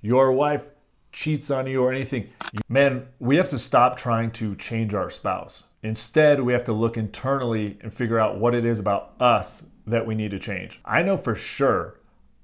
your wife cheats on you or anything, man, we have to stop trying to change our spouse. Instead, we have to look internally and figure out what it is about us that we need to change. I know for sure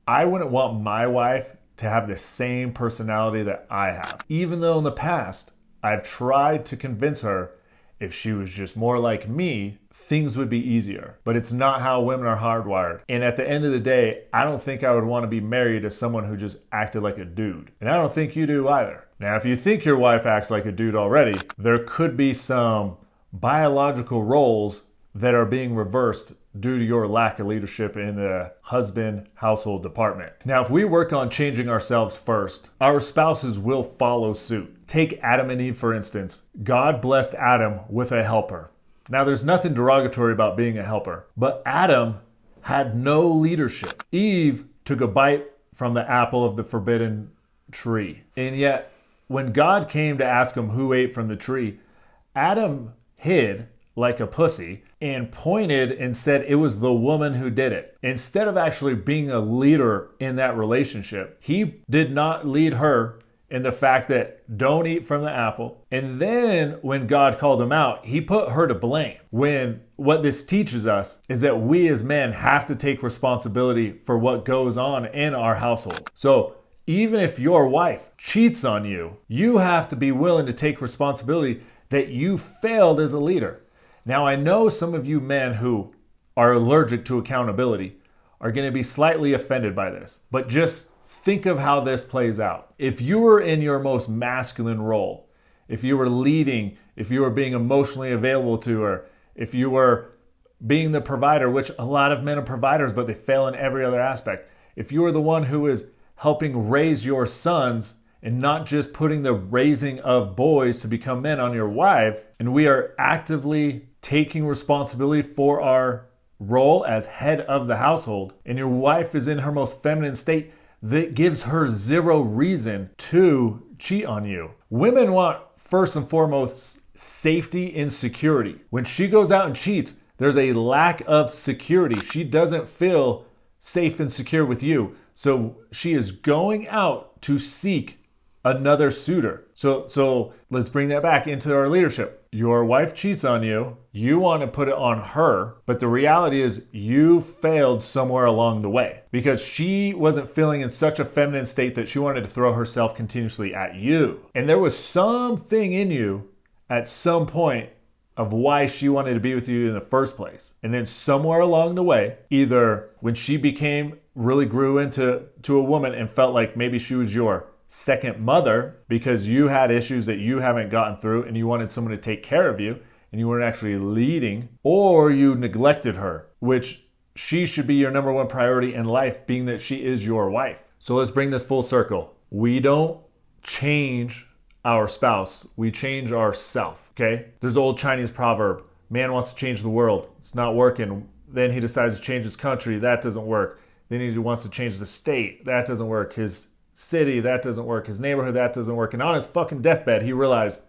I wouldn't want my wife to have the same personality that I have. Even though in the past, I've tried to convince her if she was just more like me, things would be easier. But it's not how women are hardwired. And at the end of the day, I don't think I would want to be married to someone who just acted like a dude. And I don't think you do either. Now, if you think your wife acts like a dude already, there could be some biological roles that are being reversed due to your lack of leadership in the husband household department. Now, if we work on changing ourselves first, our spouses will follow suit. Take Adam and Eve, for instance. God blessed Adam with a helper. Now, there's nothing derogatory about being a helper, but Adam had no leadership. Eve took a bite from the apple of the forbidden tree. And yet, when God came to ask him who ate from the tree, Adam hid like a pussy and pointed and said it was the woman who did it. Instead of actually being a leader in that relationship, he did not lead her in the fact that don't eat from the apple. And then when God called him out, he put her to blame. When what this teaches us is that we as men have to take responsibility for what goes on in our household. So even if your wife cheats on you, you have to be willing to take responsibility that you failed as a leader. Now, I know some of you men who are allergic to accountability are going to be slightly offended by this, but just think of how this plays out. If you were in your most masculine role, if you were leading, if you were being emotionally available to her, if you were being the provider, which a lot of men are providers, but they fail in every other aspect. If you are the one who is helping raise your sons and not just putting the raising of boys to become men on your wife, and we are actively taking responsibility for our role as head of the household, and your wife is in her most feminine state, that gives her zero reason to cheat on you. Women want, first and foremost, safety and security. When she goes out and cheats, there's a lack of security. She doesn't feel safe and secure with you. So she is going out to seek another suitor. So let's bring that back into our leadership. Your wife cheats on you. You want to put it on her, but the reality is you failed somewhere along the way because she wasn't feeling in such a feminine state that she wanted to throw herself continuously at you. And there was something in you at some point of why she wanted to be with you in the first place. And then somewhere along the way, either when she really grew into a woman and felt like maybe she was your second mother because you had issues that you haven't gotten through and you wanted someone to take care of you and you weren't actually leading, or you neglected her, which she should be your number one priority in life, being that she is your wife. So let's bring this full circle. We don't change our spouse, we change ourselves, okay? There's an old Chinese proverb, man wants to change the world, it's not working. Then he decides to change his country, that doesn't work. Then he wants to change the state, that doesn't work. His city, that doesn't work. His neighborhood, that doesn't work. And on his fucking deathbed, he realized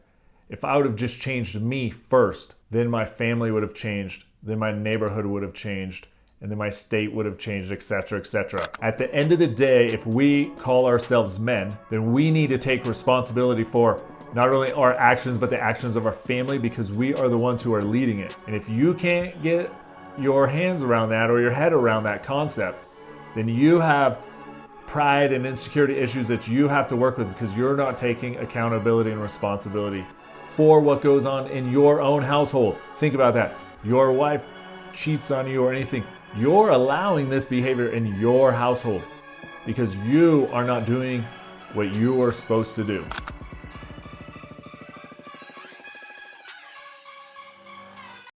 if I would have just changed me first, then my family would have changed, then my neighborhood would have changed, and then my state would have changed, etc., etc. At the end of the day, if we call ourselves men, then we need to take responsibility for not only our actions, but the actions of our family, because we are the ones who are leading it. And if you can't get your hands around that or your head around that concept, then you have pride and insecurity issues that you have to work with because you're not taking accountability and responsibility for what goes on in your own household. Think about that. Your wife cheats on you or anything. You're allowing this behavior in your household because you are not doing what you are supposed to do.